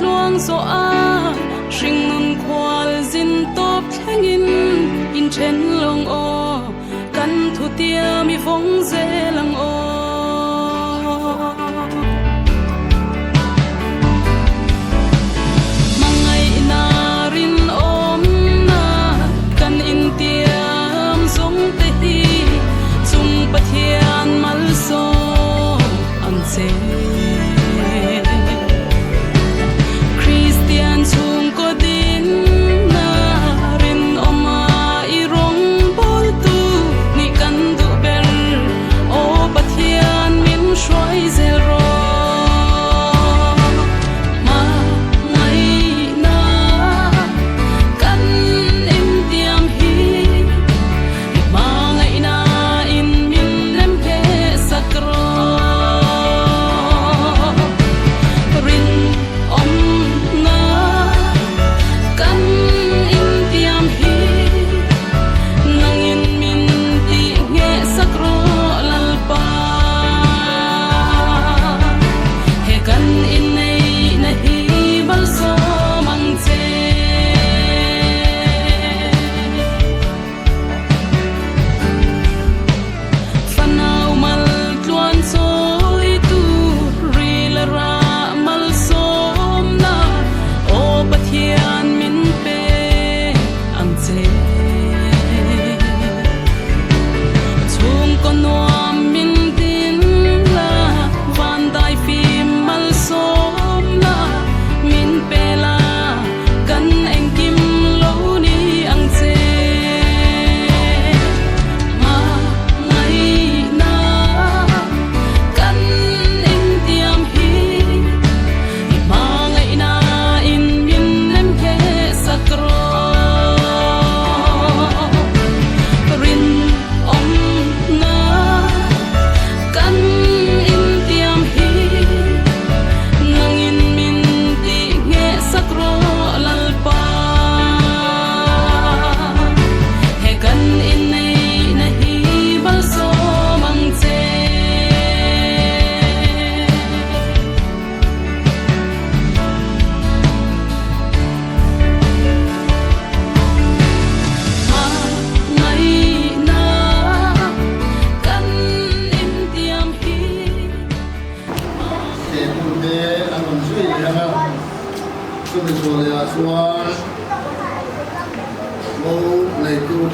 tluang so a ring nun khwal zin top thlengin in chen long o kan thu tia mi phong ze lang o mangai na rin om na kan in tiam song te hi chung pathian mal so an se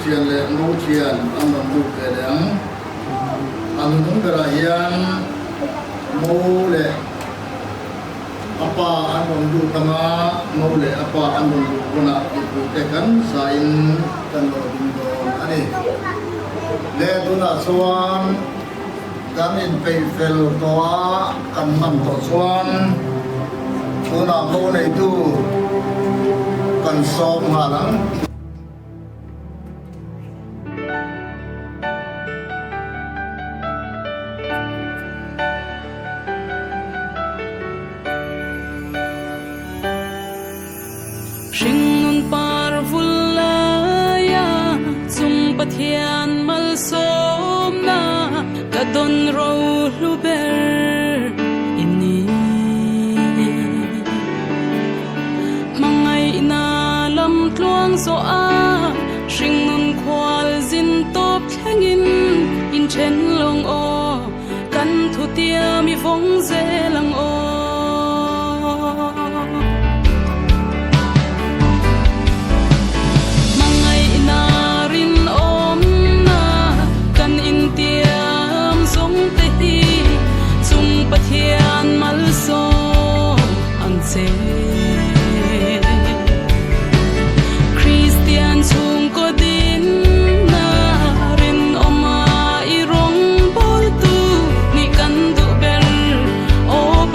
thiền lệ ngô thiền ăn đồng bục để đáng ăn cũng cái hiền ngô lệ apa ăn đồng bục tama ngô lệ apa ăn đồng bục kuna itu tekan sain kan lo dingdon ani le tuna suan kan in pay fel toa kan man to suan tuna ngô này tu kan som halang ring nun par vulaya zum pathian mal som na kadon ro luber ini mangai na lam tluang so a ring nun khwal zin top thlengin in chen long o kan thu tia mi phong ze lang o pathian mal so an se Christian chung ko din na rin oma irong bol tu ni kan du ber o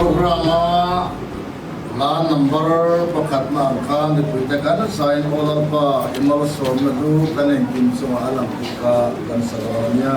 program la number pakhat na khan ni puite kan sign order pa imal som na du kanen kim so alam ka kan saranya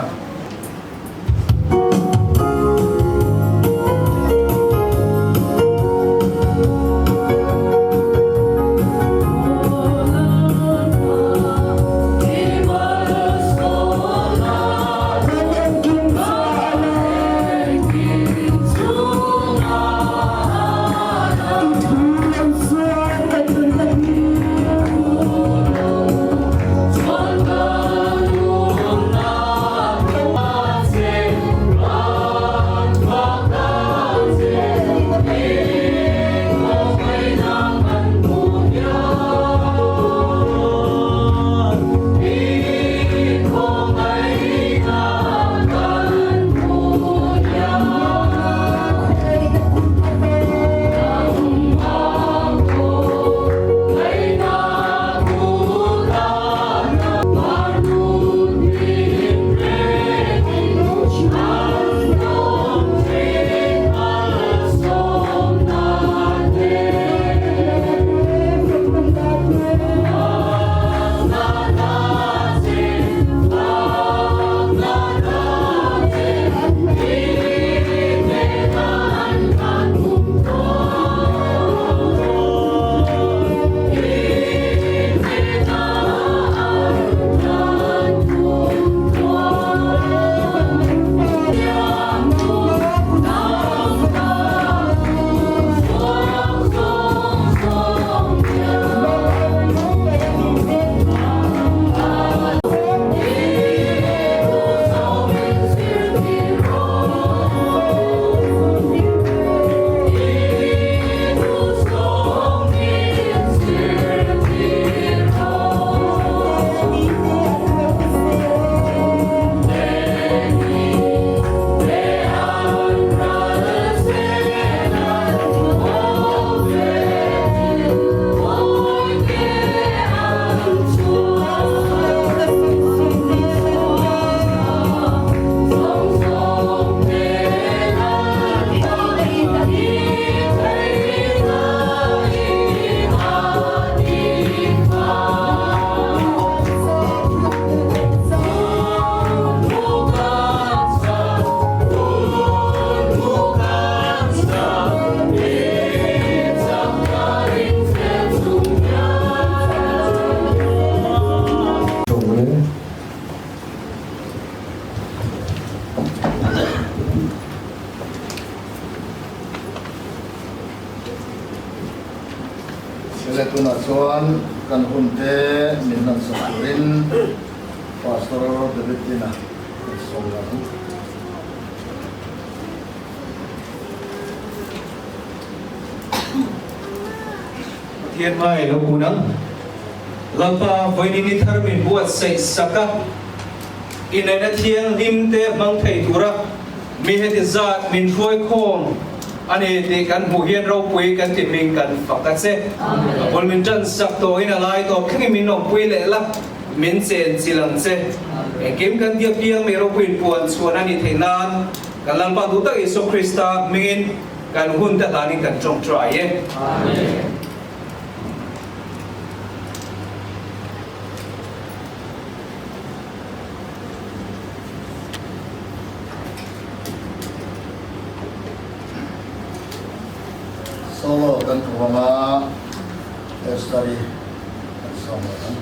Sila tu nak soal kan hunte minat semarin pastor David Tina soal. Thiên mai lo kunang lampa voini thar min buat sai saka inai thiang lim te mang thei tura mi he zat min khoi khom ani te kan hu hian ro pui kan ti ming kan fakat se bol min jan sak to ina lai to khingi min no pui le la min chen silang se kim kan dia piang me ro pui puan chuan ani theinan kan lampa du ta iso krista mingin kan hun ta lani kan chong try ye amen. Solo dan Tuhan Estari sama kan.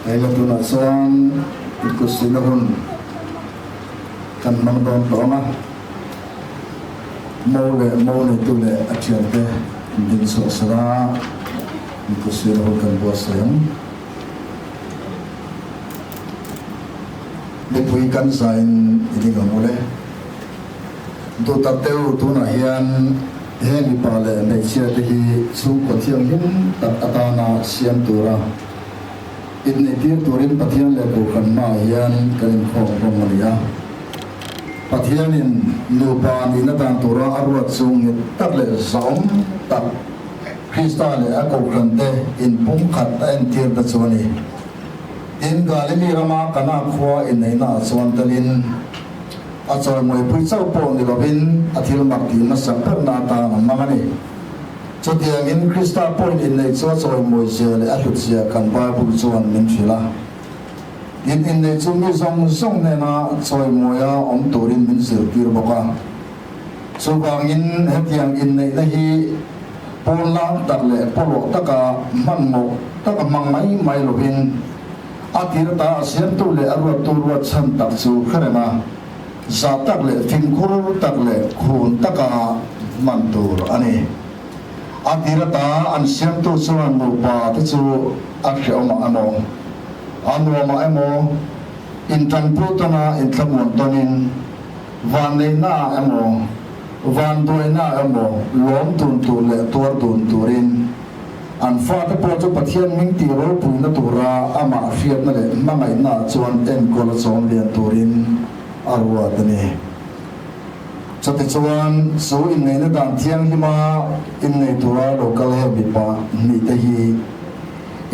hay là tuna son ikusinahun kan mangdon toma mole tule atiante din so sara ikusinahun kan buasayang depui kan sain ini ngamule tu tateu tuna hian hemi pale nei chia hi chu ko thiang him tak atana siam tura in nei tir turin pathian le ko kan ma hian kan khong rong malia pathian in nupa ni na dan tura arwat chung tak le som tak krista le a ko kan te in pum khat en tir da choni in galimi rama kana khwa in nei na chuan talin a choi moi pui chau po ni lovin athil mak ti na sak per na ta na mangani chotiang in krista point in nei chu choi moi je le a hlut sia kan bible chuan min thila in nei chu mi zong ne na choi moi a om turin min sir kir boka chu bang in hetiang in nei na hi pol la tak le polo taka man mo taka mang mai lovin atir ta siam tu le arwa tu ro chan tak chu kharema za tak le thing khur tak le khun taka mantur ani atirata an siam tu chuan mu pa te chu akhe oma amo anwa ma emo in tan putana in thamon tonin van nei na emo van doi na emo lom tun tu le tor tun turin an fa te po chu pathian ming ti ro pu na tura ama fiat na le mangai na chuan en kol chom lian turin arwa tani chati chuan so in nei na dan thiang hima in nei tura local he bipa ni te hi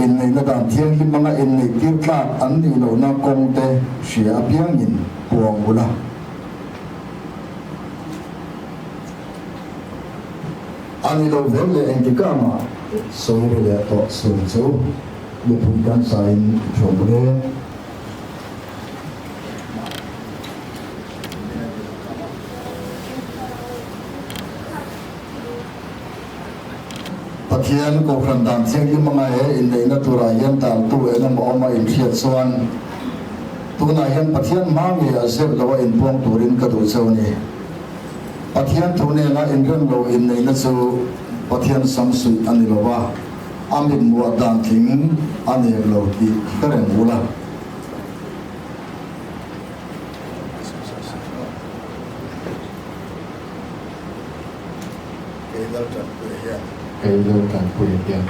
in nei na dan thiang hima nga in nei tir tlat an ni lo na kong te sia apiang in puang bula ani lo vele en tikama so le to so so le pun kan sain chomre pathian ko khan dan siang hi manga he in nei na tura yan tal tu ena ma oma in thiat chuan tuna hian pathian ma nge a ser lawa in pong turin ka du chawni pathian thune na in ran lo in nei na chu pathian samsui ani lowa amin muwa dan thing ani lo ti karen bula cái lâu càng quyền tiền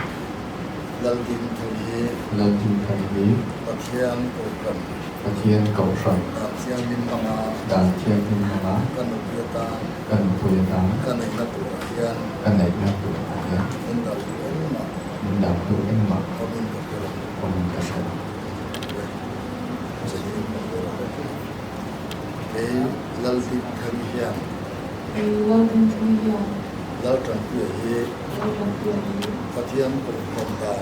lal din thuni lần tin thành lý pathian ko kan và thiên cầu sợi siang min manga đàn thiên thiên hóa kan upyata cần quyền tám kan nei na tura hian cần này là tuổi tiền in dal tu ma mình đào tuổi anh mặc amin ko kira còn cả sợi lal din thuni hian lal tran pu hi pathian ko kan da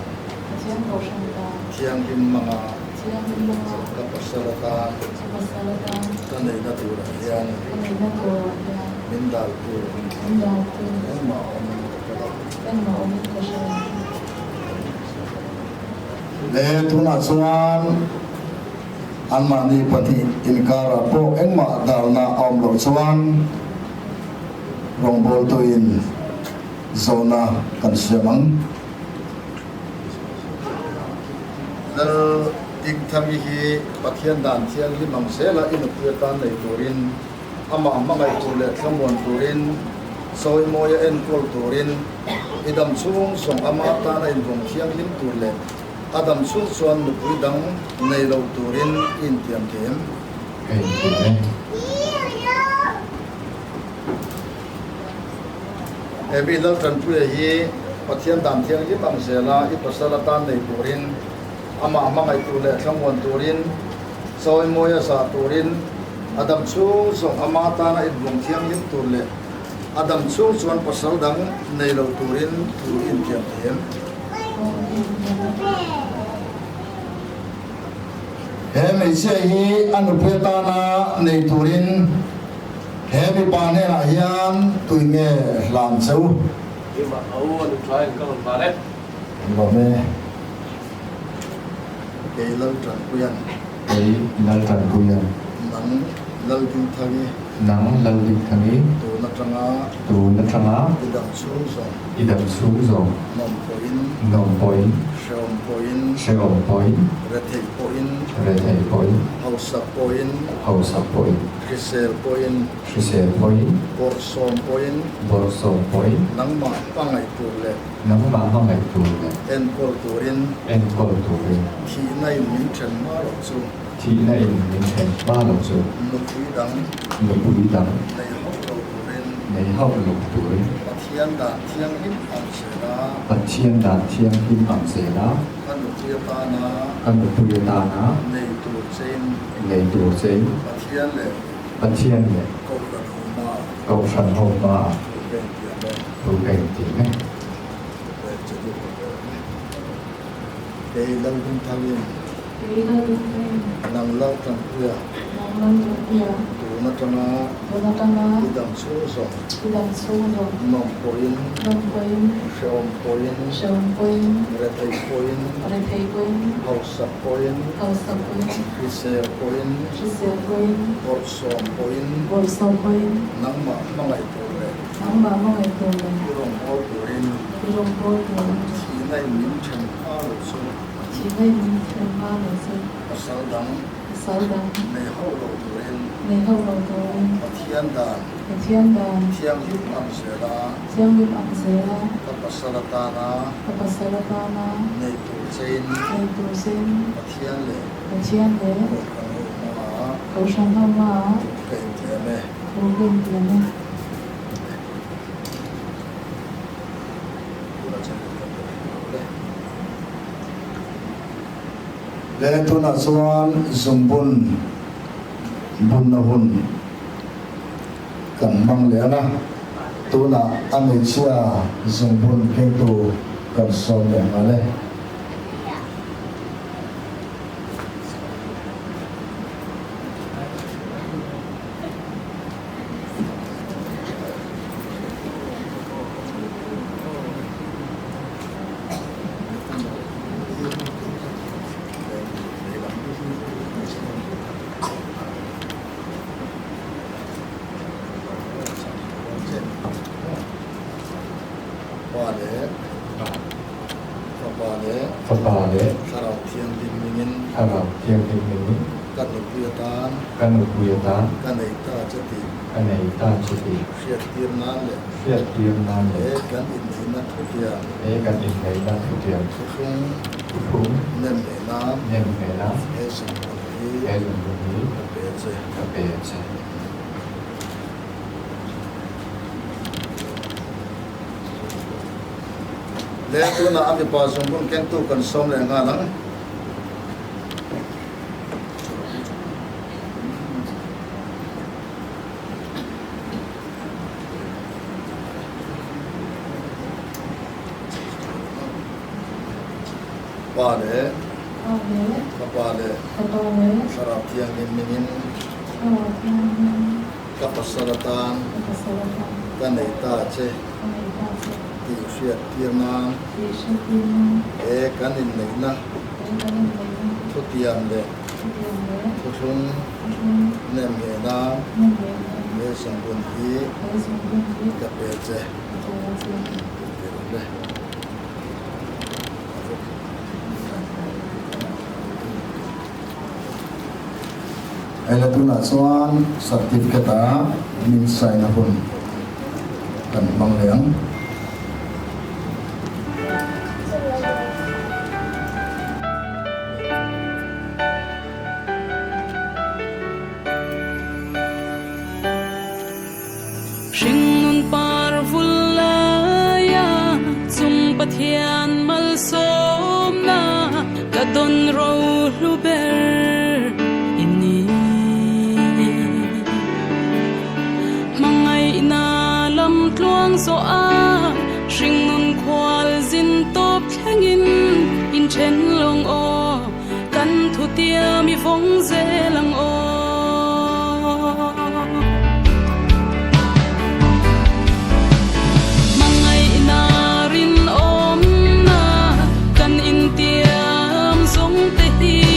siang min manga ka pasalata kan nei na tura hian min dal tu ma le tuna chuan an ma ni pati inkara po engma dalna om lo chuan rongbol to in zona kan siamang dal tik thami hi pathian dan thiang hi mang sela in puatan nei turin ama mangai tule thamon turin soi moya en kol turin idam chung song ama ta na in bong thiang lim turle adam chung chuan nu puidang nei lo turin in tiam tem cái tiền ebi lo tran pu hi pathian dan thiang hi mang sela I pasala ta nei turin ama mangai tule thamon turin soi moya sa turin adam chung song ama ta na in bong thiang lim turle adam chung chuan pasal dang nei lo turin tu in tiam tem he mai se hi anu peta na nei turin he bi pa ne la hian tu nge lam chau nhưng mà ấu anh try cái con bà đấy bo me cái lâu trần quyền cái lal trần quyền nắng lâu kinh thagi nắng lal đi thang ấy tu na tranga tu na thang á idam xuống song idam xuống rồi nom poin nòng point shom poin sẽ ổn point rethei poin về thầy point hausa poin hậu sập point krisel poin sự sẽ point borsom poin bor sổ point nang ma pangai tu le nắng mà không ngày tu này en kol turin em có tu về thi nay min chen ma lo chu thì này mình thấy ba lần rồi nu phi dang người phụ nữ đắng nei hok lo turin ngày hậu lục tuổi pathian da thiang him am se na bật thiên đàn thiên kim bằng rể đó kan nu tia ta na căn một tuổi ta nó nei tu chen ngày tuổi giấy pathian le bật thiên này ko la ma cầu phần hậu mà ben tia le tu cảnh thì này le che du cái lâu kinh thagi Vì là đúng thế, nang lâu trần kuya mong lần đầu tiên, tu na tranga tôi đã tăng lá, idam xuống song tôi đã xuống rồi, nom poin đồng quên, shom poin sớm quên, rethei poin rồi thấy quên, hausa poin cầu sập quên, krisel poin chỉ sửa quên, borsom poin bồi sầu quên, nang ma mangai tu le nắng bà mong ngày thường mình, rong ho turin đi rong bôi rồi, thi nay min chen a lo chu chỉ gây mình thêm ba lần sự, asal dang sáu đằng, nei ho lo turin ngày hậu đầu tôi, pathian da ngày thiên đàng, thiang him am se la siang lim ăn dế la, ka pasalata na các bác sĩ đã qua na, nei tu chen ngày tu sinh, pathian le ngày thiên đế, ko kan ho ma cầu sang thăm mà, ke tia me cầu bên tiền này. le tu na chuan zumbun bun na hun kan mang le na tu na anei chia zumbun ke tu kan som le ma le ba le Phật bà đấy sarau thiang din mingin thà là thiên thiên mình kan nu pia tan căn một bùi ta kan nei ta chati cái này ta chỉ thì hriat tir na le phiết tiêm nam e để kan in ni na thutia để căn in này ta thực hiện khung cũng nem le na nên ngày đó e sim hi cái dùng củaนี้ pe che đặc biệt sẽ le tu na ami pa zumbun ken tu kan som le nga lang pa le Ờ, nhớ, pa le thật to nhớ, sarap thiang din mingin ờ, thiên, ka pasaratan thật là sâu lắm, kan nei ta che con này ta sẽ ti hriat tir na đi sinh tiên, e kan in nei na đến cái này mình thutiam le tiền nhớ, thuthung không, nem me na nên về me sambun hi lấy dùng bên dưới, ka pe che cho nó tiền, le ai tu na chuan certificate a min sai na hun kan mang leng sinh nun par vulaya, zum pathian mal som na, kadon ro luber ini. Mangai na lam tluang so a, sinh nun kwal zin top thengin, in chen long o, kan thu tia mi phong ze lang o. Mangai na rin om na, kan in tiam song te hi.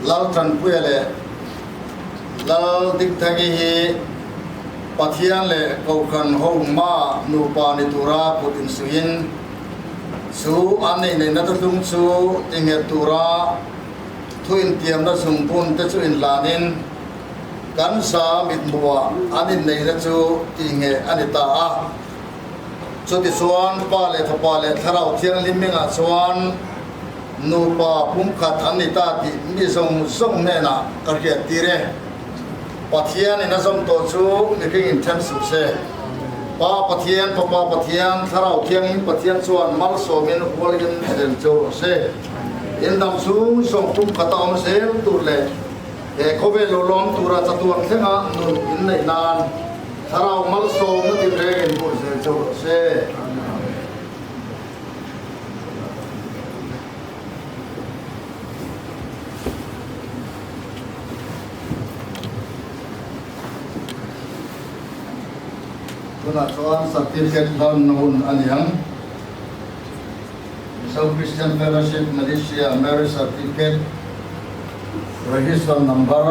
lal tran puya le lal dik thangi hi pathian le kaukan hong ma nu pa ni tura putin suin su ane nei na tung chu tinge tura thuin tiam na sungpun te chu in lanin kan sa mit muwa anin nei na chu tinge anita a chu ti chuan pa le thapa le tharau thiang liminga chuan nu pa pum khat anita ti mi song song ne na ka ke tire pathian in azam to chu ni king in them su se pa pathian papa pathian tharau thiang in pathian chuan mal so men holgin den chu se in dam su song pum khata om se tur le e kobe lo lom tura chatuang thenga nu in nei nan tharau mal so na ti regen bu se chu se tuna chuan certificate don nun aniang South Christian Fellowship Malaysia Marriage Certificate register number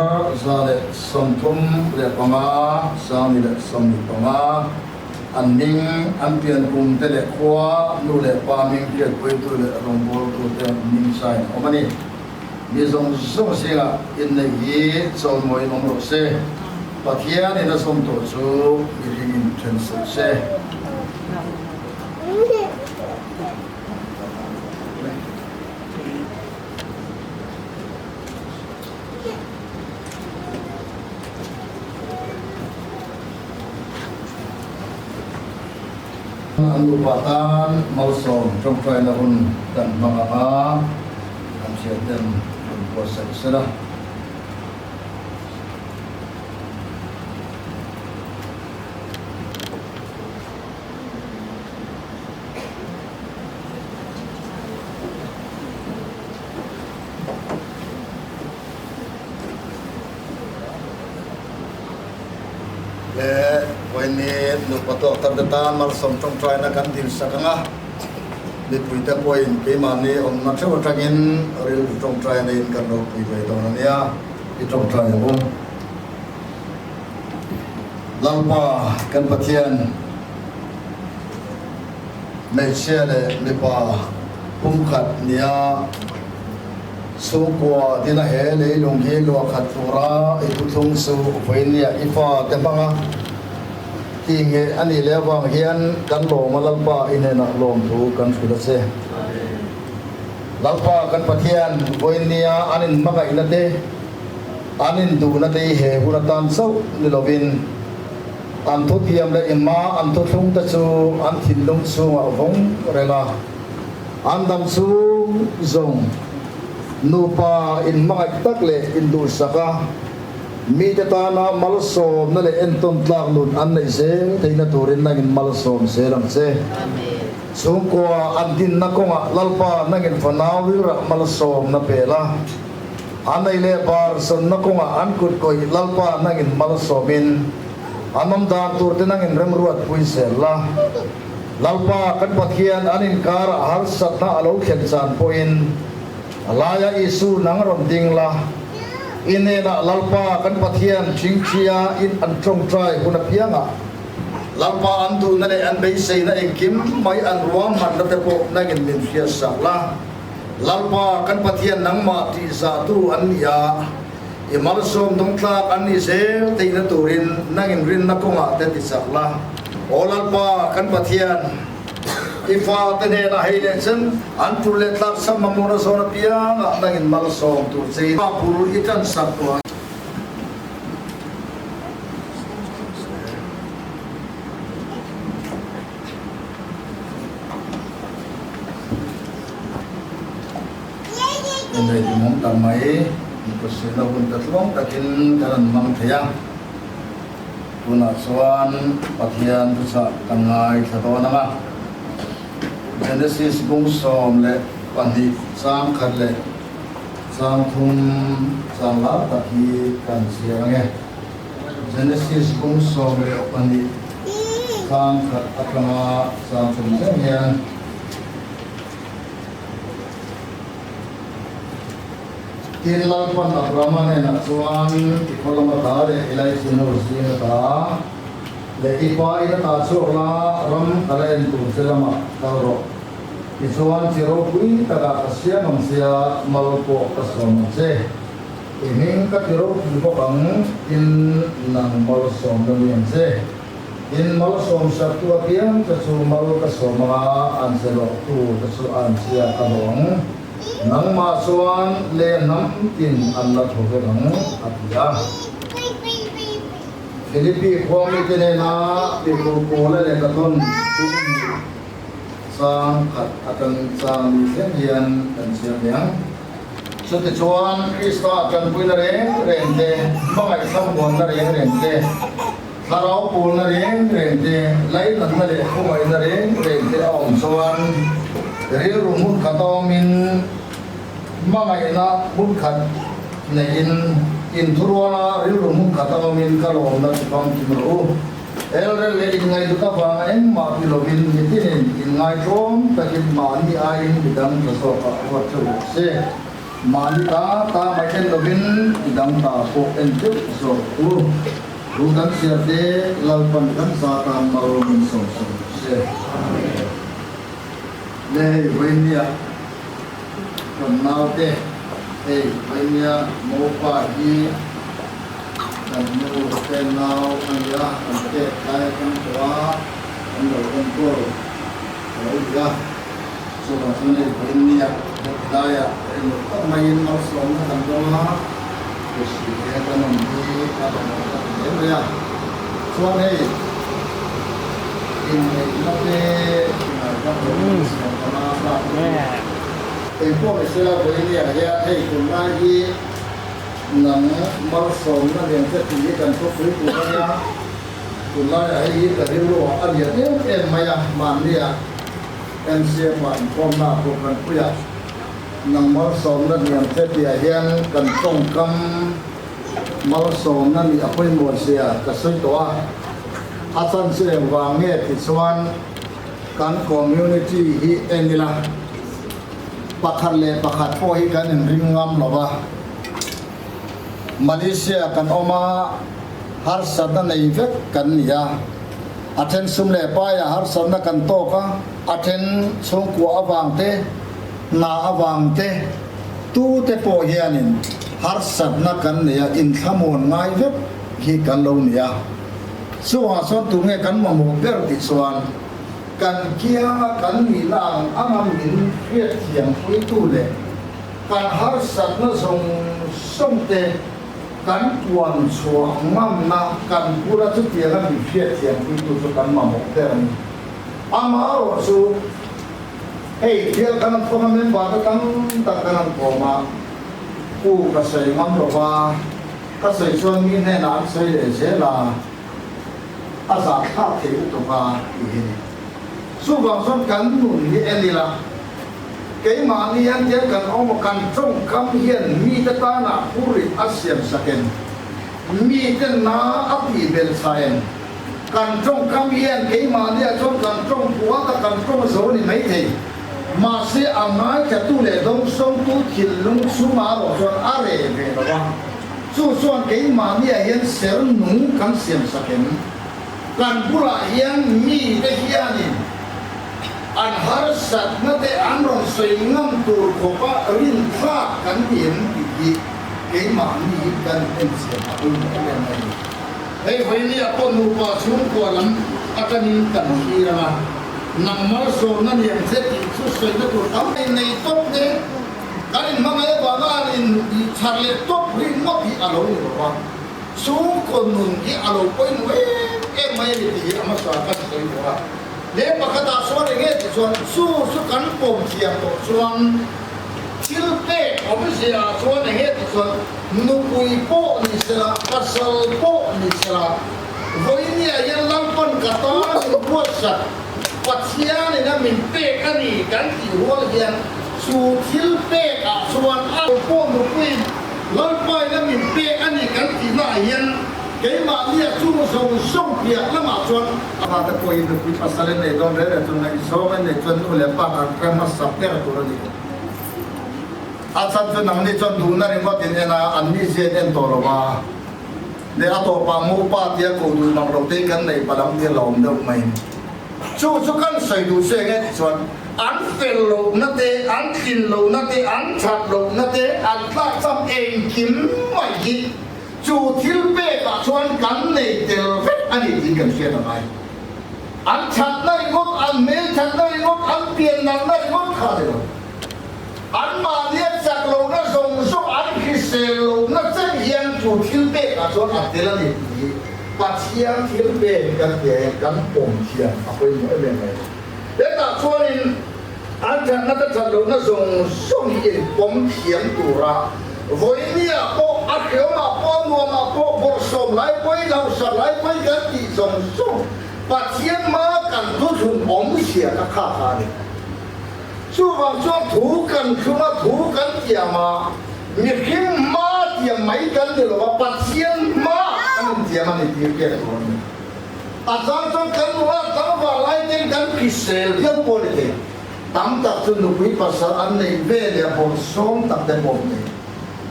zale somthum le panga sami le somi panga anning ampian kum tele khwa nu le paming ke koi tu le rombol tu te ning sai omani mi zong zong singa in nei hi chol moi nom ro se pathian in som to chu mi ring chen su se anupatan malsom trong trai na hun dan mga ka ang siya din po sa isa when it no pato tardatan malsom trong trai na kan din sakanga ni puita point ke mani om na chaw tagin ril trong trai na in kan ro pui ve to na nia i trong trai bo lampa kan pathian nei sia le me pa pum khat nia su kwa dina he le long he lo khat tura i tu thung su voi nia i fa te banga tinge ani lewang hian kan lo malalpa inena lom thu kan phula se lalpa kan pathian voinia anin maga inate anin du na te he hunatan sau ni lovin an thu thiam le imma an thu thung ta chu an thin lung chu a vong rela an dam chu zong nupa in maga tak le in du saka mi te ta na malsom na le enton tlak nun an nei se theina turin nangin malsom se lang se amen chung ko an din na ko nga lalpa nangin fanawi ra malsom na pela anai le bar son na ko nga an kut ko lalpa nangin malsomin anam da tur te nangin remruat pui se la lalpa kan pathian anin kar har sat na alo khen chan poin alaya isu nang rom ding la inena lalpa kan pathian chingchia in an trong trai kuna pianga lalpa an tu na le an bei sei na engkim mai an ruam man na te po nagin min fia sa la lalpa kan pathian nang ma ti sa tu an ya i mal som dong tlak an ni se te na turin nagin rin na ko nga te ti sa la o lalpa kan pathian ifa tene na hele chen an tu le tlak sam mamuna so na pianga nagin mal som tu sei pa puru itan sa tu Ini dimong tamai kusila pun tatlong takin karan mang thayang tuna suan pathian tu sa tangai thatawa nga Genesis bung som le pandi sam khat le sam thum sam la ta hi kan sia nge Genesis bung som le pandi sam khat atanga sam thum hian tin lang pan abrama ne na chuan ti kolama ta le ilai sino sin ta le ipa ina ta chu la ram kalen tu selama ta ro ti chuan chiro pui ta ga asia nom sia malpo kasom che ining ka tiro bo kang in nang mal som dam yan che in mal som sa tu apian ta chu mal kasom ma an se lo tu ta chu an sia ka long nang ma chuan le nam tin an la thoge rang atia Filipi khwami tene na ti ko la le ka ton sang khat akan sang ni sen hian kan sia yang so te chuan Krista kan pui na re te bangai sam bon na re te sarau pul na re te lai nan na le khumai na re te aum chuan ril rumun khatomin mangai na mun khat nei in thurwana ril rumun khatomin kalom na chom kimro elre le ingai du ta ba en ma pilovin mitin in ngai trom takin mani ai bidang so ka wa chu se mani ta mai ten lovin bidang ta ko en chu so tu ru dan sia de lalpan kan sa ta marum so se le venia kon nau te ei venia mo pa hi dan nu te nau ania ante kai kan tua an lo kan ko lo ya so ba sun le venia daya en ta mai no so na kan do ma ko si ke kan no ni ka ba na ya so nei in la te na ka ko so na baเป็นพวกเสื้อตัวนี้เนี่ยให้คนได้ที่หนังมาสมนั่นเองจะตีกันทุกฝีตัวนี้คนได้ให้ยิ่งกับที่รู้อันนี้เนี่ยมาอย่างมันเนี่ยเป็นเสียมันความน่าพวกกันผู้ใหญ่หนังมาสมนั่นเองจะตีเห็นกันตรงกันมาสมนั่นนี่เป็นมวลเสียกระสุนตัวอาจารย์เสียวางเงี้ยติดส่วนการคอมมูนิตี้ที่เอ็นนี่ละปักขัดเลยปักขัดพ่อให้กันริมงามหรอวะมาเลเซียกันออกมาฮาร์สันในเวกกันเนี่ยอาเทนซุ่มเล่ป้ายฮาร์สันกันโตกะอาเทนส่งกัวอวังเตนาอวังเตตู้เตโปเฮียนินฮาร์สันกันเนี่ยอินขมวนง่ายเวกที่กันเราเนี่ยส่วนส่วนตัวเงี้ยกันมาโมเบลติส่วนกันเกี่ยกันมีหลังอามามินเพียรเทียงคุยตู้เลยกันฮาร์สันน่ะส่งเตกันปวนชัวมั่มนักกันพูดจุดเดียวกันมีเพียรเทียงคุยตู้กันมาหมดเดิมอามาโรสูเฮ้ยเที่ยวกันพวกมันบ้ากันตักกันพอมาผู้กระใสมั่มหรอว่ากระใสส่วนมีแน่นอนใส่เสียละอาสาข้าเที่ยวตัวอีกสู้กับส่วนกันหนุนที่เอ็นดีละเกี่ยมาเรียนเจอกันเอามากันจงคำเฮียนมีแต่ตาหน้าผู้ริอาเซียนสักเอ็นมีแต่นาอภิเบลไซน์กันจงคำเฮียนเกี่ยมาเรียนจงกันจงผัวกับกันจงโซนี่ไม่ถึงมาเสียอ่างง่ายจะตู้เล่ดงส่งตู้ขินลุงสุมาหลอกส่วนอะไรเรื่องละสู้ส่วนเกี่ยมาเรียนเห็นเสือหนุ่มกันเสียนสักเอ็นกันผู้ละเฮียนมีแต่เฮียนี่อันฮาร์สัตนั่นแต่อันรองสวยงามตัวขบรินฟ้ากันเห็นดีเกี่ยมามีกันเป็นเสียงอะไรอย่างไรเฮ้ยวันนี้คนอุปชุมกวนอาจารย์กันที่ละนังมาสอนนั่นยังเสร็จสุดสวยนั่นตัวทำในต๊อกเนี่ยการอินมาไม่ได้ว่าการอินชาร์เลต๊อกรินมอกที่อารมณ์หรอวะสูงคนนุ่นที่อารมณ์เป็นเว้ยไม่ได้ที่อามาสอนกันสวยกว่าเลี้ยงปากตาส่วนเงี้ยส่วนสู้กันปมเทียมตัวส่วนชิลเต้อภิเษกส่วนเงี้ยส่วนนุกุยโปนิสระปัสสาวะโปนิสระวันนี้ยังลังปันกตาสุบวัชปัจเจียนี่นะมินเป้กันนี่กันที่หัวเฮียนสู่ชิลเต้ส่วนอัลโปนุกุยลังไปนะมินเป้กันนี่กันที่หน้าเฮียนเกี่ยมาเนี่ยจู่ส่งเปียกแล้วมาชวนอาจจะคุยดูคุยภาษาเล่นในตอนเรื่องจนในโซ่ในจนอุเลปากกันมาสับเปลือกตัวนี้ อาจารย์จะนั่งนี่จนดูนั่นเองว่าเป็นอะไรอันนี้เสียเอ็นตัวเราว่าเดี๋ยวตัวปามูป้าเดียกูดูนั่งเราเตะกันในปลังเดียหลอมเดิมไหมชูกันใส่ดูเสียงส่วนอันเฟลโลนั่นเองอันกินโลนั่นเองอันชัดโลนั่นเองอันตั้งซ้ำเองกินไม่กินจูทิลเป้กับชวนกันในเตลเฟตอันนี้จริงกันเสียทำไมอันชัดได้งดอันเมลชัดได้งดอันเปลี่ยนนั้นได้งดขาดเลยอันมาเรียกจากโลกนั้นส่งส่งอันคิดเซลโลกนั้นเส้นเฮียนจูทิลเป้กับชวนอันเตลนี่ปัจเจียนทิลเป้กันเดียกันป่งเชียนเอาไปหมดเลยไงแล้วแต่ชวนอันชัดนั้นชัดโลกนั้นส่งส่งเฮียนป่งเชียนตัวระวันนี้พออัดเขียวมาพอนัวมาพอบทสมไล่ไปเราสไล่ไปกันที่ส่งส่งปัจเจียนมากันทุกคนป่งเชียนกับข้าขาเนี่ยช่วงถูกันคือมาถูกันเกี่ยมามีขิมมาเกี่ยไม่กันเดี๋ยวว่าปัจเจียนมากันเกี่ยมันนี่เกี่ยกันคนอาจารย์ต้องกันว่าตั้งว่าไล่เด่นกันพิเศษเรื่องโพลิติตั้งแต่สนุกวิปัสสนาในเวลียบนส่งตั้งแต่บ่มนี่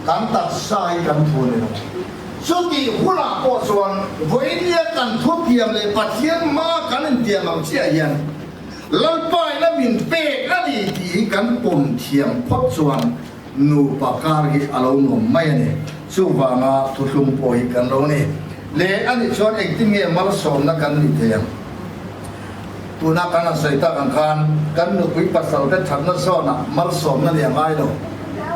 ตั้งแต่สายกันทุนเลยสุดที่หัวหน้าปอส่วนวันนี้กันทุกเทียมเลยปัจเจียนมากันเกี่ยมันเสียยันลันไปและมินเปกอดีตกันปนเทียมพดส่วนนูปากการิอารมณ์ไม่เนี่ยสู้ว่ามาทุกข์ป่วยกันเราเนี่ยเลยอันนี้ชวนเอกที่เงี้ยมาสอนนักกันนี่เทียมตัวนักการใส่ตากันนุวิปัสสนาฉันนั่นสอนนะมาสอนนั่นอย่างไรเนาะ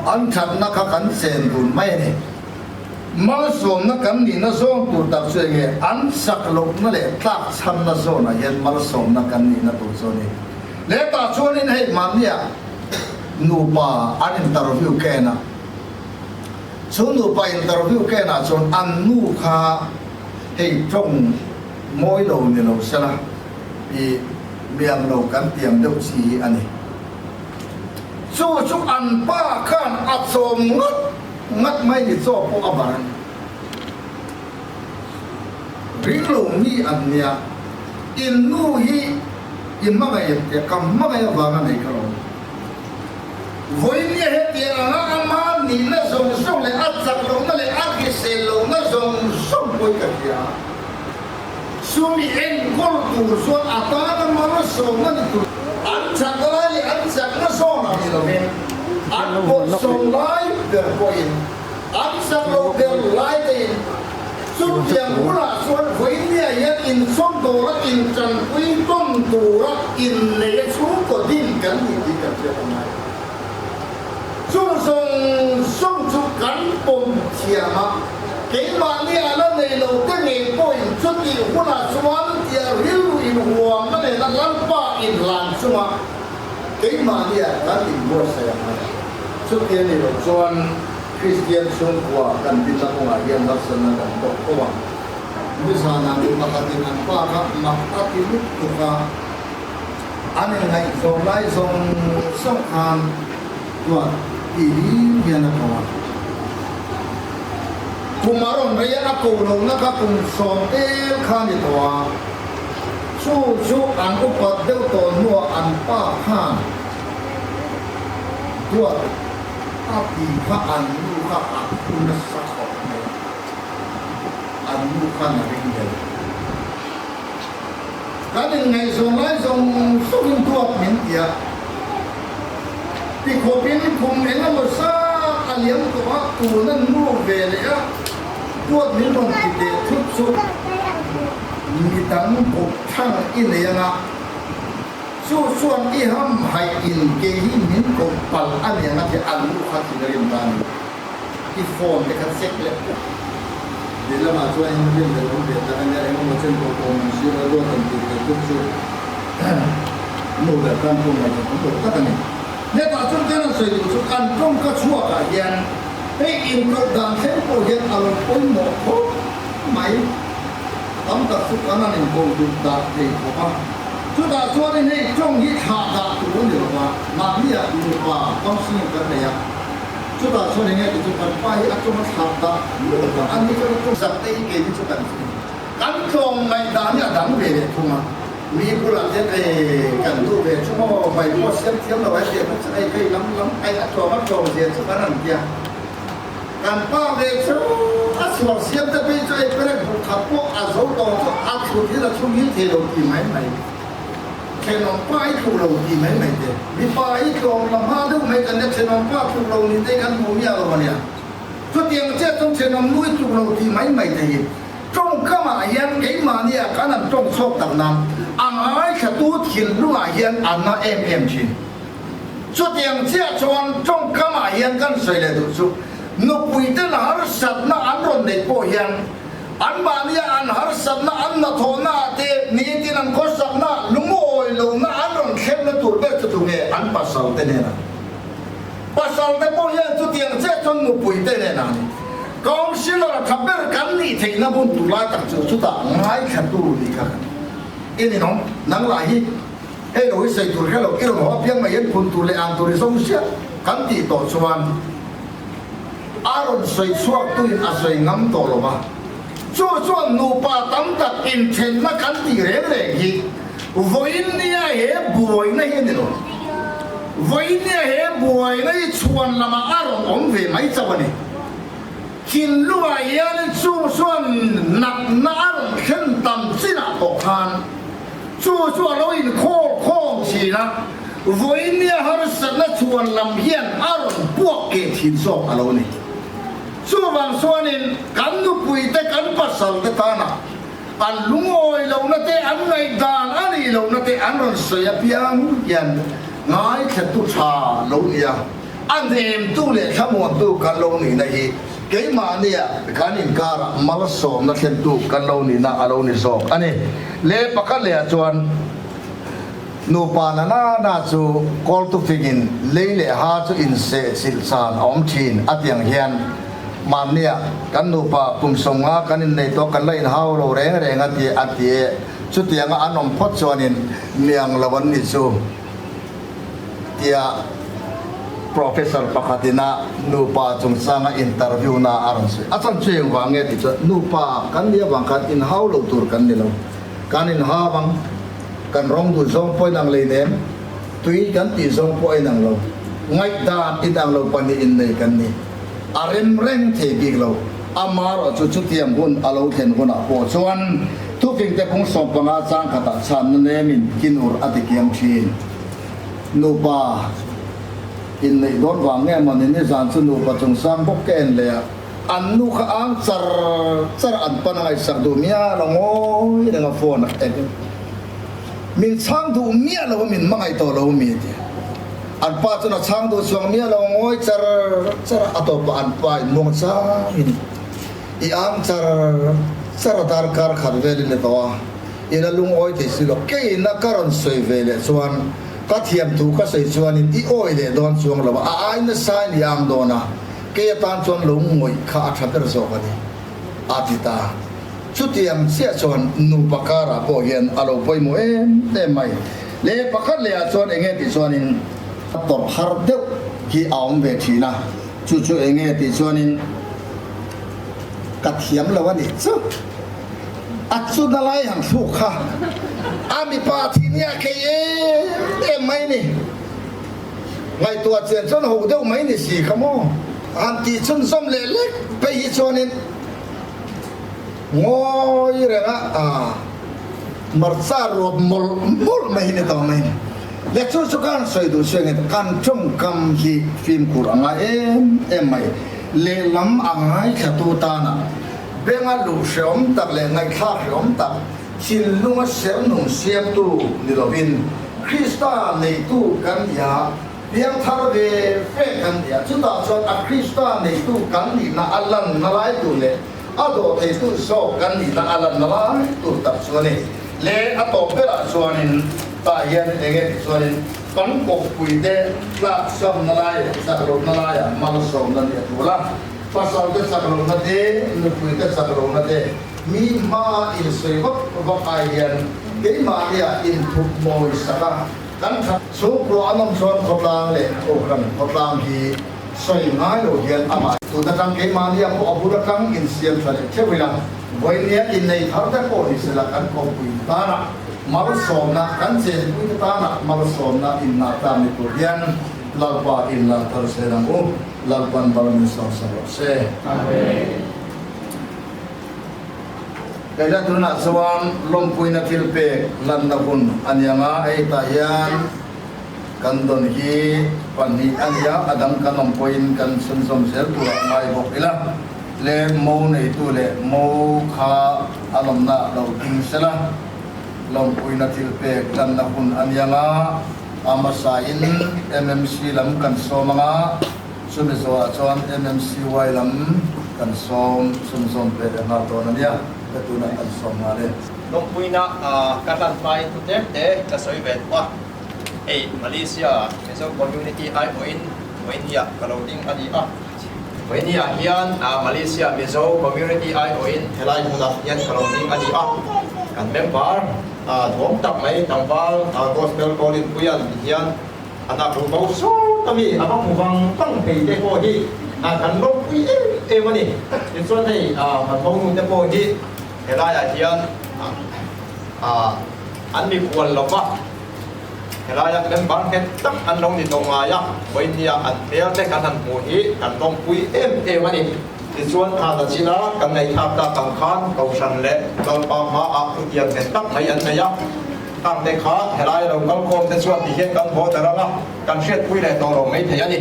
อันฉันนักกันเซนดุนไม่เนี่ยมาสอนนักกันนี่นั่นสอนตัวตัดเสียเงี้ยอันสักลบนั่นแหละตักฉันนั่นสอนนะยันมาสอนนักกันนี่นั่นตัวสอนนี่แล้วตาชวนนี่ให้มันเนี่ยนูปาอันอินเตอร์วิวแกนะส่วนนูปาอินเตอร์วิวแกนะส่วนอันนูข้าให้จงมวยเราเนี่ยเราใช่ไหมอีเมียงเรากันเตรียมเดือดสีอันนี้สู้ชุกอันป้าข้านอัดสมงัดไม่ได้โซ่พวกอบานริ้งลงนี่อันเนี้ยอินนูฮีอินมาไงจะคำมาไงวางอะไรกันวันนี้เหตุการณ์อามานี่น่าสงสารเลยอัดสักลงนั่นเลยอัดกิเซลงน่าสงสารไปกันยาส่วนเอ็นก็ตัวส่วนอัตรานั้นมาส่งนั่นตัวอันสักอะไรอันสักน่าสงสารนี่เราเนี่ยอันก็ส่งไล่เดือดไปอันสักเราเดือดไล่เองสุดอย่างหัวละส่วนวันนี้ยังอินส่งตัวละอินจันวิต้นตัวละอินเลยสูงก็ดิ้นกันดีกันเจ้าทำไมส่งชุกันปมเชียมาเกี่ยมาเนี่ยแล้วในโลกก็มีป่วยชุดที่หัวละส่วนที่ริ้วอินหัวมันเลยนั่งลันป้าอินหลังสมาเกี่ยมาเนี่ยกันอินบัวเสียมาชุดที่นี่เราส่วนคริสเตียนส่งกว่ากันที่ตั้งว่าเรียนลักษณะกันตกตัวมิสานาดูมากันที่นั่นป้าครับมาตัดที่ลุกตัวอันนี้ไงส่งไล่ส่งผ่านตัวอีเมียนตัวคุมารอนเรียนกูลงนะครับคุมสอนเอลขานิตัวชูอันอุปเดวตัวนัวอันป้าข้านตัวอาปีพระอันลูกข้าอันคุณสักของเนี่ยอันลูกข้าหนึ่งเดียวการยังไงส่งไล่ส่งตัวเหม็นเดียที่ขบินคุมเห็นว่าซาอันเลี้ยงตัวตัวนั้นนู่นเวลียตัวนี้ลงกิเลสทุกมีตั้งปกช่างอินเลยนะส่วนที่ห้ามให้อินเกหิมินกบปัลอันนี้นะที่อันลูกค้าที่เรียนกันที่โฟนที่คันเซ็กเลยเดี๋ยวเรามาช่วยให้เรื่องเรื่องเดี๋ยวจะให้ได้ให้มันเช่นตัวตนชื่อเราด้วยกันติดกันทุกชุดนู่นแหละการพูดอะไรของตัวก็ตั้งนี่เนี่ยตอนช่วงนั้นสื่อสุกันต้องก็ชั่วกันยันให้อินก็ดังเส้นโปรเจกต์อารมณ์ปุ่นหมดโอ้ไม่ตั้งแต่สุกันนั้นเองคงดูดาเองผมว่าสุดาส่วนนี้ช่วงที่ขาดตัวเดียวว่ามาเนี่ยดูว่าต้องสิ่งกันเนี่ยสุดาส่วนนี้จะกันไปอัตโนมัติขาดอันนี้ก็ต้องสักแต่เกณฑ์สุกันกันตรงในด้านเนี่ยดังเวรทุกมา มีผู้หลักที่กันตู้เวชั่วโมงไปพวกเสียมเราไว้เสียมันไอ้ล้ำไอ้อัดตัวมันโจมเสียสุดนั้นเดียการป้าเวชั่วอัดส่วนเสียมจะไปใจเป็นผู้ขับพวกอัดโซ่ตรงก็อัดสุดที่เราช่วงนี้เทโลกีไหมเทนองป้าอีกโลกีไหมเดียมีป้าอีกโลลำห้าดูไหมกันเนี่ยเทนองป้าทุกโลนี่ได้กันมูยาเราเนี่ยทุกเตียงเจ้าต้องเทนองลุยทุกโลกีไหมเดียจงเข้ามาเฮียนกี่มาเนี่ยกันนั่นจงชอบตับน้ำอันไอ้ขัดตู้ถิ่นรู้มาเฮียนอันน่ะชินสุดยังเจ้าชวนจงเข้ามาเฮียนกันสวยเลยดูสุนุปุยเตนหาร์สัตน่ะอันรอนเด็กโปเฮียนอันมาเนี่ยอันหาร์สัตน่ะอันน่ะโทน่ะเตนี่ที่นั่นก็สักน่ะลุงโอยลุงน่ะอันรอนเข้มน่ะตัวเบ็ดตัวเงี้ยอันปัสสาวะเตเนี่ยนะปัสสาวะโปเฮียนสุดยังเจ้าชวนนุปุยเตเนี่ยนะกองศิลป์ขับเบอร์กันนี่ที่นั่นบุญตุลาตักจุดสุดท้ายขัดตู้ดีกันอินี่น้องนังหลายเฮ้ยเราใส่ตัวแค่เราอีเราบอกเพียงไม่เห็นคนตัวเลี้ยงตัวนี้สงเสียกันตีต่อชวนอารมณ์ใส่สวกตุยอาศัยน้ำต่อหรอวะช่วนูปาตั้มตัดอินเทนนักกันตีเร่งฮีวันนี้เฮ้บวยนะเห็นหรอวันนี้เฮ้บวยนะชวนละมาอารมณ์องเวไม่จับวันนี้กินลูกยันช่วงนักนารขึ้นต่ำสินะตกทานช่วงเราอินโค้งสินะวันนี้ฮาร์สันชวนลำเฮียนอารมณ์พวกเกทินโซอารมณ์นี่ส่วนนี้กันดูปุยแต่กันปัสสาวะตานะอันลุงโอยเราเนี่ยแต่อันไหนดานอันนี้เราเนี่ยแต่อันนั้นเสียเพียงยันง่ายแค่ตุชาเราเนี่ยอันเดิมตู้เล่ขโมยตู้กันเรานี่นะฮีเกี่ยมาเนี่ยการอินการ์มาลสอมนักเรียนตู้กันเรานี่นะเรานี่สอบอันนี้เล่ปะกันเล่จวนนูปานาจูกอลตุฟิกินเล่หาจูอินเซสิลซานอมชินอัดยังเฮียนมันเนี่ยกันนูปาปุ่มส่งกันในตัวกันเล่นฮาวโรเร่งอัดเยชุดยังอันนมพัดชวนินเมียงละวันนิจูเตียProfesor Pakatina nupa chung sanga interview na aron se asan cheng wange ti nupa kan dia bangkan in how lo tur kan nilo kan in ha bang kan rong du zong poi nang le nem tui kan ti zong poi nang lo ngai da ti dang lo pani in nei kan ni arem reng the big lo amar chu chu tiam gun alo then gun a po chuan tu ping te pung som panga chang khata chan ne min kinur atikiam thin nupa in nei don wang nge man ni zan chu nu pa chung sam bok ken le an nu kha ang char an pan ngai sak du mia lo ngoi le nga phone e min chang du mia lo min mangai to lo mi ti an pa chu na chang du chuang mia lo ngoi char atop an pa mong cha in i ang char dar kar khat ve le to ina lung oi te si lo ke na karon soi ve le chuanก็เทียมถูกก็ใส่ชวนนี่โอ้ยเดี๋ยวโดนชวงเราว่าไอ้นั่นสายยามโดนนะเกี่ยตานชวนหลงงวยข้าทับกระสอบกันนี่อาทิตาชุดเทียมเสียชวนนูปการะโบเย็นอารมณ์ไปหมดได้ไหมเลี้ยปากเลี้ยชวนเองติชวนนี่ตบฮาร์ดเดวที่เอาเวทีนะชุดเองติชวนนี่กระเทียมเราว่านี่ชุดอัดสุดอะไรหังสุขค่ะอามีปาทีเนี่ยแค่เอ็มไหมนี่ไงตัวเจียนชนหูเดียวไหมนี่สี่ขโมยอันที่ชนส้มเล็กไปอีชนินงอยเรื่องมาร์ซาโรดมลไม่เนี่ยต่อไม่เล็กชุดสุกันสวยดูสวยเงี้ยการชมคำฮีฟิล์มกุรังเอ็มไหมเลล้ำอ่างไอ้ขตูตานะเรื่องลูกเสียมตักเลยไงข้าเสียมตักชินลุงเสียมหนุ่มเสียมตู้นิโรบินคริสตาในตู้กันยาเพียงทารเวเฟกันยาจุดต่อชนอัคริสตาในตู้กันนี่น่าอัลลันน่าไล่ตู้เลยอัดในตู้โซกันนี่น่าอัลลันน่าไล่ตู้ตักส่วนนี้เล่อัตโตเปล่าส่วนนี้ตายยันเองส่วนนี้กันกบคุยเดกลาสมน่าไล่สักรบน่าไล่มาลสมนั่นเนี่ยตัวละpasal tu sakrul nade, nupuy tu sakrul nade. Mi ma in sewak bakayan, kay ma dia in thuk moy saka. Kan so pro anam son khoplang le, kan khoplang ki soi ngai lo hian ama. Tu ta kang kay ma dia ko abura kang in siam thale. Chewilang boy niya in nei thar ta ko ni sila kan ko pui tara. mal som na kan se ni ta na mal som na in na ta mi tu hian lalpa in la tar se rang u lalpan balam sa sa se amen kaya tu na sawang lompuin na tilpe lan na kun anyanga ay tayan kandon hi panhi anya adam kanom poin kan sunsom sel tu ngai bok ila le mo nei tu le mo kha alom na lo king sela lompuin na tilpe lan na kun anyanga amasain MMC lam kan so mga sumiso achon MMC y lam kan som sunsom pe na to na niya katuna kan som ngale nung puina katan pai tu te kasoi bet wa Malaysia so community ai oin ya kalau ding adi oin ya hian Malaysia mizo community ai oin helai mula hian kalau ding adi kan member thom tak mai tangwal gospel college puyan hian anak rubau so kami abang mubang pang pe te ko hi kan lok pi mani insuan hei mathong te ko hi helai hian an mi kwal lowa helai member het tak an long ni tonga ya oin ya an tel te kan han mu hi kan long pui mani insuan ta chila kan nei thap ta kang khan kau san le kal pa ma yan te tak mai an ya tang te kha helai lo kal kom te chuan ti hian kan ho tara la kan hret pui le to ro mai thei ani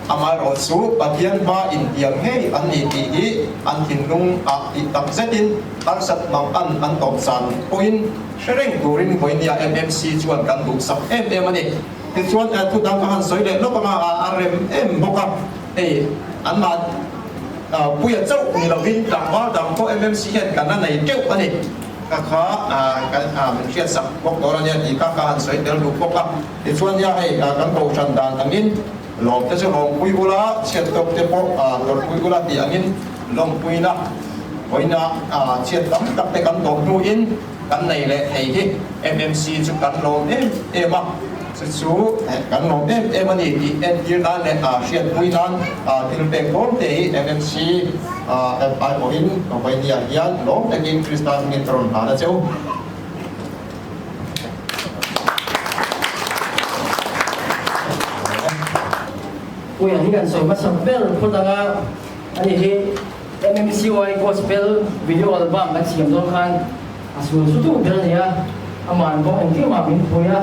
amal ro su pathian ba in tiang hei an ni ti hi an thin lung ti tak zetin an sat mang an tom san point shereng turin point ya MMC chuan kan du sak ani ti chuan tu dang kan soi le lo pa ma RMM boka an ma puya châu ni lo vin dang wa dang ko MMC hian kan na nei keu ani ka kha mình khiat sak bok do ran ya ti ka han soi del du boka ti chuan ya hei kan ko chan dan angin lom te so lom pui ula chet tok te po lom pui ula ti angin lom pui na hoina chet tam tak te kan tok nu in kan nei le hei hi MMC chu kan lom ma su kan lom ani ti en dir dan le chet pui dan til pe kom te MMC ai mo in ko bai nia hian lom te kin kristan min tron ha na cheu Puya ni kan so masam bel putanga ani he MMCY gospel video album kan siam don kan asul sutu bel ya aman ko engki ma bin puya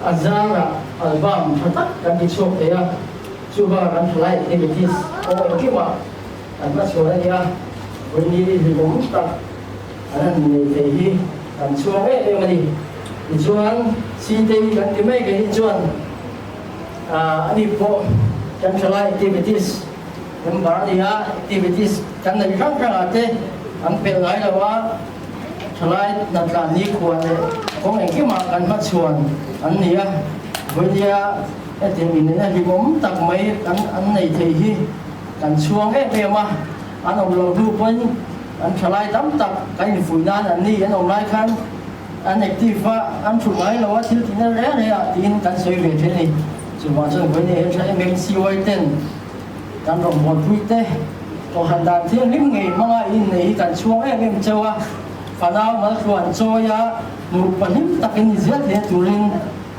azara album phatak kan di chok ya chuba kan thlai activities o engki ma kan ma chora ya ni ni bom ta anan ni te hi kan chuang mani chuan si te kan ti mai kan chuan ani po kan thlai activities member dia activities kan nei khang khang ate an pel lai lawa thlai na tla ni khuan le kong engki ma kan ma chuan an nia bodia ate min na hi bom tak mai an nei thei hi kan chuang ma an om lo du pon an thlai tam tak kai fui nan an ni an om lai khan an active an thu mai lawa thil tin le ya tin kan soi ve the ni cuma chân với này em sẽ MMC quay tên đang đồng một vui tê còn hành đàn thiên lim nghề mang ai in này cần xuống em châu à phần nào mà chuẩn cho ya một phần hiếm tập cái gì hết thì tụi linh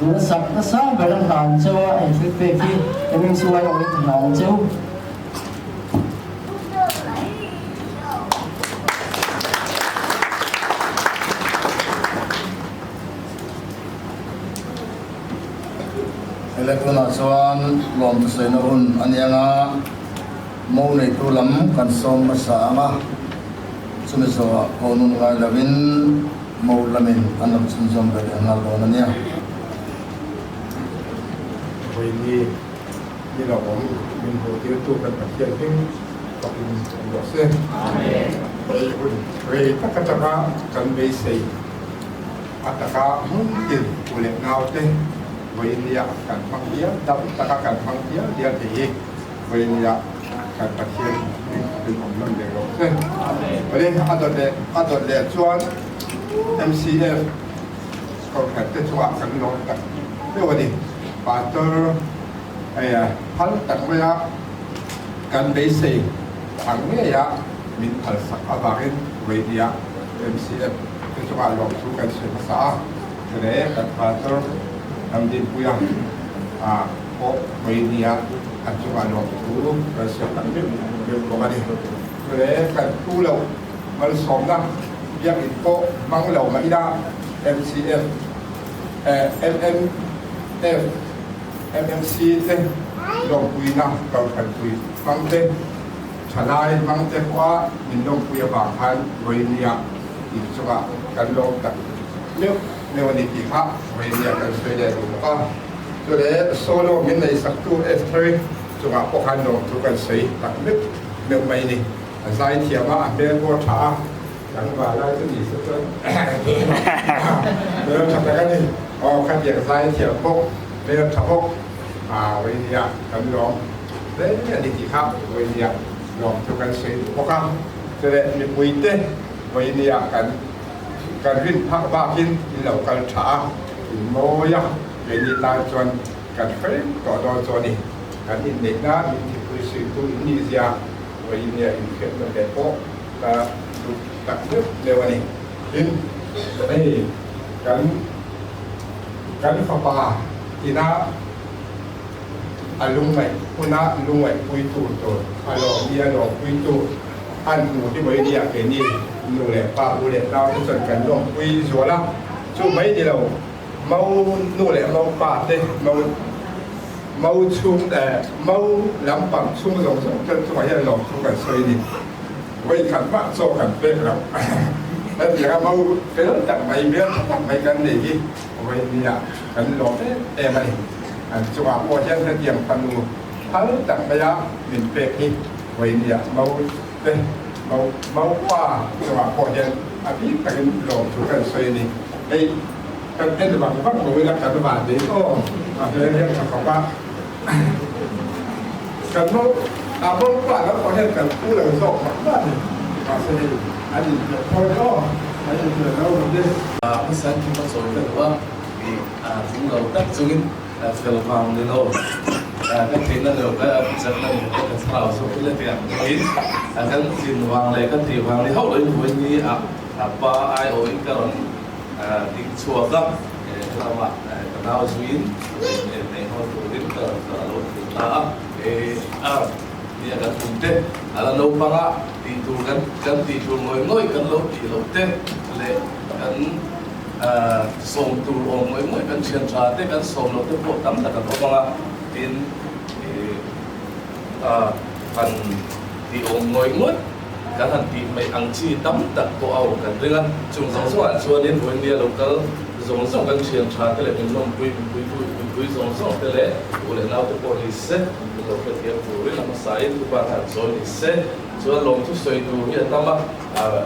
tụi sập nó sáng về làm đàn châu à em thích về khi MMC quay ở bên đàn châu Elektrona chuan lom se na hun anianga mo nei tu lam kan som masa anga chumi so onun ngai lavin mo lamin anam chun som be anal lo na nia Vì như là bọn mình hồ tiêu tu cần phải hiện hình và mình có xe vì tất cả các cần bị xây tất cả muốn tiền của lệ nào tên vì như cần bằng nghĩa đậm tất cả cần bằng nghĩa địa thì vì như cần phải hiện hình của mình để có xe vì ở đây chuan MCF còn phải tiếp tục cần nói tất ví dụ đi Pastor hal tak maya kan base ang ya min al sak abarin radio MCF itu kalau tu kan semasa Jadi kantor amdi puyang kok media acuan waktu persiapan berkembang. Jadi kan pulau malsomna yang itu manglau maida MCF MMC teh dong puina kau kan pui mangte chanai mangte kwa mindong puya bahan roinia itu juga kan dong takในวันนี้ที่ครับวันนี้กันช่วยได้ดูก็ช่วยได้โซโล่มินในสักตัวF3จุกพวกฮันโดทุกันใช้ตักนึกเมื่อไม่นี่สายเทียมว่าเดินวัวช้าหลังว่าได้จะดีสุดเลยเดินทำอะไรกันนี่อ๋อขัดแย้งสายเทียมพวกเดินทับพวกวันนี้กันลองเรื่องนี้ที่ครับวันนี้ลองทุกันใช้พวกครับช่วยได้มีปุ๋ยเต้วันนี้กันการวิ่งพักบ้ากินที่เราการช้าโมยะเป็นยีตาจวนการเฟรมต่อดอจวนี่การอินเด็กนะมีที่คุยสื่อตัวอินโดนีเซียวันนี้อินเดียมันเป็นพวกดูตักเลือกเร็วนี่อินนี่การฟ้าป่าที่น่าลุงใหม่คุณน่าลุงใหม่คุยตูตัวลองเดียลองคุยตูอันหนูที่วันนี้เป็นนี่นู่นแหละป้าบุเรเราที่ส่วนกันร่วมคุยชัวร์ละช่วงไม่ที่เราเมานู่นแหละเมาป่าเต้เมาชุ่มแต่เมาล้ำปั่นชุ่มสองจนสมัยเราลองชุ่มกันเคยดิไว้ขันว่าโซ่ขันเป็นเราแล้วเดี๋ยวเมาเป็นตัดไม่เบี้ยไม่กันดีที่ไว้เนี่ยกันลองเอ็มอะไรอันจังหวะพอเช่นเทียมพันนูทั้งตัดไม่ยากหนึ่งเป็กที่ไว้เนี่ยเมาเป็นmau pa sama ko yan abi tagin lo to kan so ni ai kan den ba ba ko ila kan ba de ko a de yan sa ba kan mo abon pa la ko yan kan ku la so ba ni a se ni ani ko ko ani ko na o de pesan kita soal kedua di tunggal tak sungin kalau faham di lo kan kita lo kan pesan lo kan selalu so kita tiap ini kan tin wang le kan ti wang le hau le buat ni apa ai oi kan di chua kan lama kenal suin ne hau tu din kalau dia akan tunte ala lo panga di tu kan ti tu ngoi kan lo ti lo te le kan som tu ngoi kan chen tra te kan som lo te po tam ta kan panga tin kan di ngoi kan hanti mai angchi tam tak to au kan dengan chung song song chuan in when dia local zong song kan chen tra te le long pui zong song te le ule nau te po ni se lo ke tiap tu ri lam sai tu ba han so ni se chuan long tu soi tu hi tama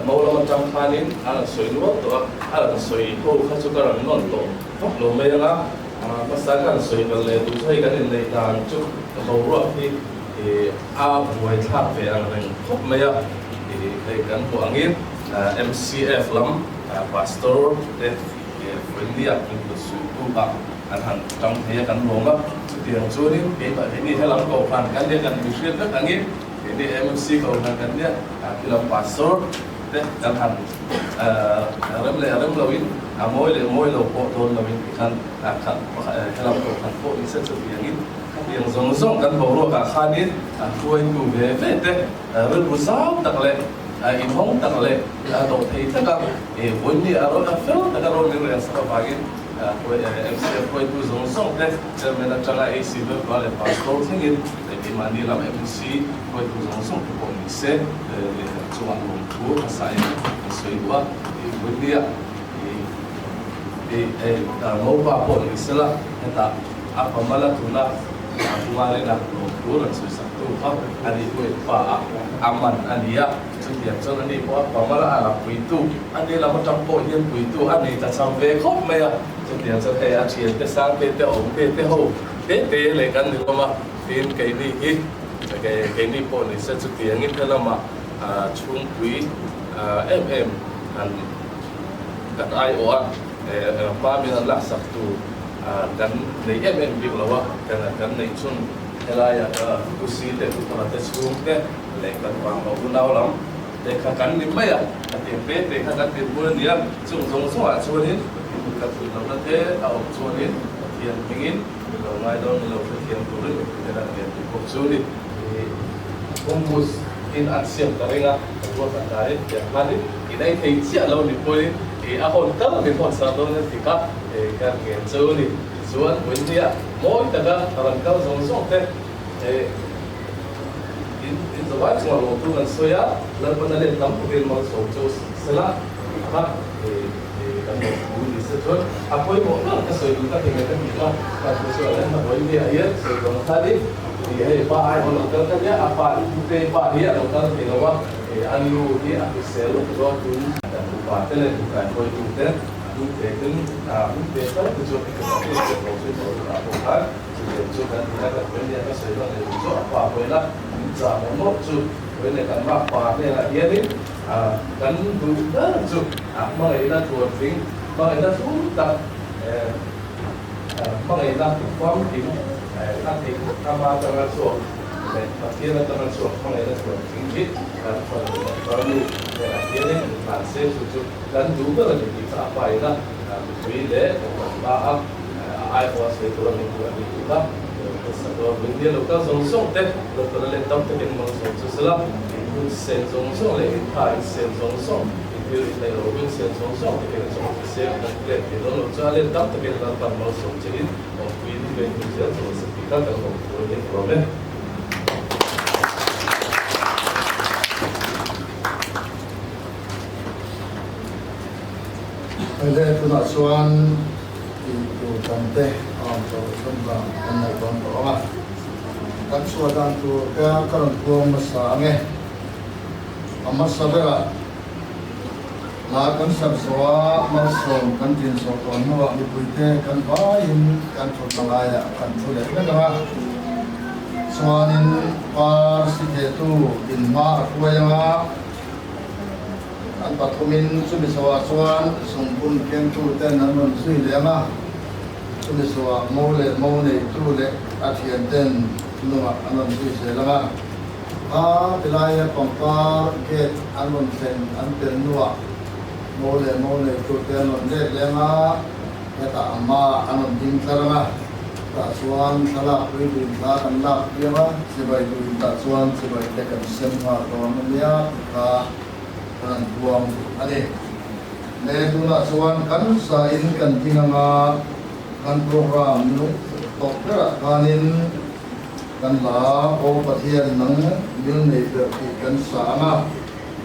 mau lo cham khanin ala soi lo to ala soi ho kha chu ka ran non to lo me nga pasal kan soi kan le tu sai kan in nei dan chu lo ro hi buai thap ve ang reng khop me ya kan hu angin MCF lam pastor de India kin tu su tu ba an han trong thế kan long ba tiền chu ni pe ba ni he lam ko pan kan dia kan mission tak angin ini MC ko kan dia kilam pastor de kan han rem lawin moi lo ko ton lawin kan kilam ko kan ko ni se tu angin yang zong kan bawro ka khanin kuai tu ve te rel busau tak le in hong tak le to thei tak bun ni aro na fel tak ro ni res ka bagin kuai MCF kuai tu zong te chairman chala AC ve le pastor thingin di mani lam MC kuai tu zong ko ni se chuan long tu sai soi wa bun dia mo pa po ni sela ta apa mala tuna Kumari nak turun susah tu, hari itu aman ania, setiap orang ni buat pamalah alam itu, ane lama campur yang itu, ane tak sampai kop maya, setiap orang kayak acian tesang, tete om, tete ho, tete lekan di rumah, tin kayak ni pun ni setiap ini kalau mah cungkui MM dan kat IO apa minat lah satu kan nei MM bi lawa kan nei chun helaya kusi te tu ta chung te le kan wang ma unau lam te kan ni maya te pe te kan te bu ni chung chung so a chuan กับสุดลำนั้นเท่เอาชวนนี้เทียนมิงินเราง่ายต้องเราเทียนตัวนี้เป็นอะไรเทียนพวกชวนนี้ผมพูดอินอัดเสียงกันเองอ่ะตัวกันได้อย่างนั้นอีได้ที่เสียเราหนึ่งคนอาคนก็เป็นคนสาวตัวนั้นที่กับการเขียนชวนนี้ส่วนวันนี้มอยแต่ก็ตอนเขาส่งเท่in the white one or two and soya, then when they come to get more so just sela, but kan buli setor, apa yang mau nak soy kita tinggal kita, kalau soy lain nak boleh dia ayat, soy orang tadi, dia apa ayat orang kata dia apa itu apa dia orang kata dia apa, anu dia aku selo tu tu, dan apa telah bukan boleh tu tu itu besar tu kita apa kan, tu kan kita kan dia kan soy orang itu apa lah. Giờ một chút với lại cần bạc quả này là yên đi cần đủ rất chút mà người ta thuộc tính mà người ta xuống tập mà người ta quăng tính ta tính tham gia trong làm sổ để phát triển trong làm sổ mà người ta thuộc tính biết cần phần bao nhiêu để là yên đi bản sẽ chút cần đủ rất là những cái phải đó quý lễ của ba ấp ai có sẽ thuộc mình của mình đó Sebab dia lokal zongsong teh, lokal le tam teh dengan zongsong selam, itu sen zongsong le, itu sen zongsong, itu itu lokal sen zongsong, itu zongsong sen dan le, itu lokal le tam teh dengan pan zongsong jadi, orang ini berbeza zongsong kita kan orang problem. Ada tu nak suan itu tante. So sumba anai kon ronga kan suadan tu ka karon tuang masange amasa bela la kan sabswa masom kan tin so kon no ni puite kan bain kan thotalaya kan thule na suanin par sitetu in ma kuaya an patumin sumisawa suan sungpun ken tu ten anon sui lema Sumiswa mole trule atian ten nunga anon sui selanga pilaya pampar get anon sen anten nuwa mole trule anon le lenga kata amma anon ding saranga ta suan sala pui din ta kan la piama sebai du ta suan sebai te kan semwa to mania ka kan buang ade le tuna suan kan sa in kan tinanga kan program nu tokra kanin kan la o pathian nang mil nei de kan sa nga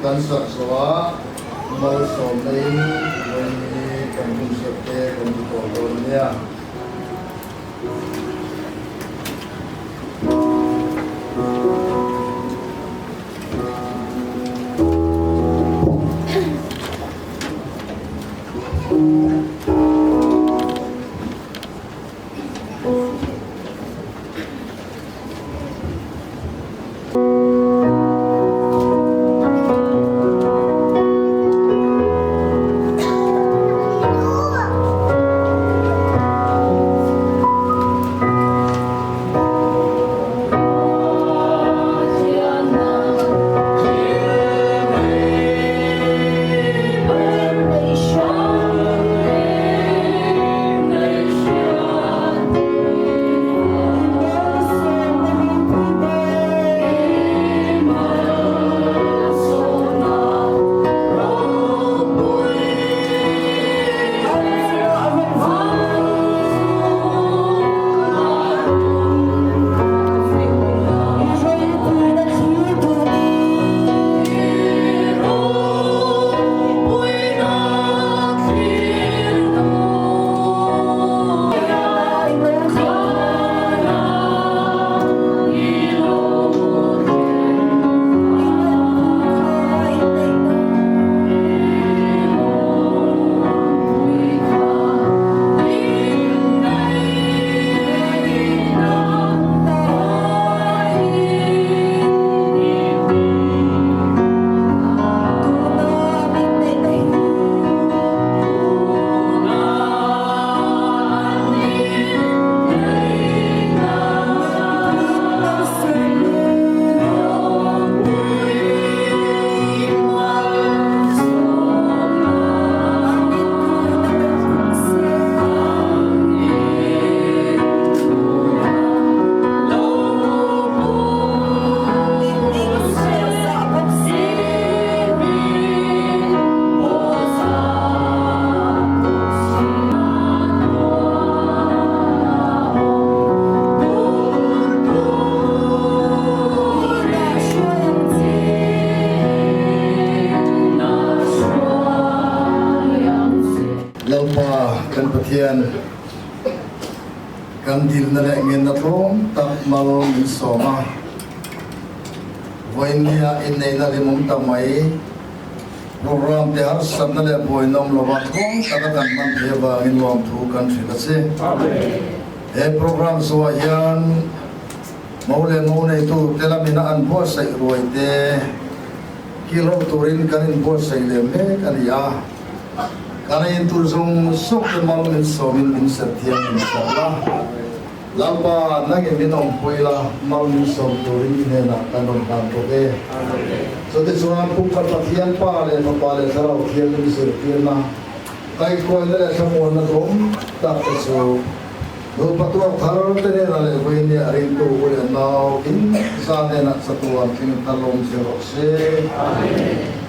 kan sa soa mal so nei kan bun se te kan to nia kan pathian kan dil na le ngin na thom tak mal min soma voinia in nei na limum tamai program te har san na le poinom lova thong taka kan man theba in lom thu kan thila se e program so hian maule mo nei tu telamina an bo sai roi te kilo turin kan in bo sai le me kan ya kan in tur zung sok te mal min so min sathiam inshallah lamba nage minong poila mal min so turin ne na kanon kan to ke so te suan pu ka pathian pa le sarau thian min sir na kai ko le sa mo na rom ta so do patwa thar te ne le ko ni arin to ule now in sa ne na sa tuan kin talom se ro se amen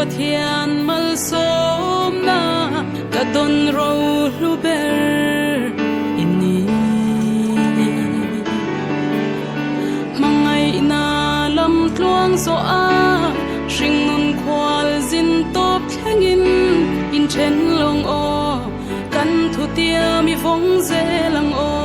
pathian mal som na kadon ro luber ini mangai na lam tluang so a shing nun khwal zin top thlengin in chen long o kan thu tia mi phong ze lang o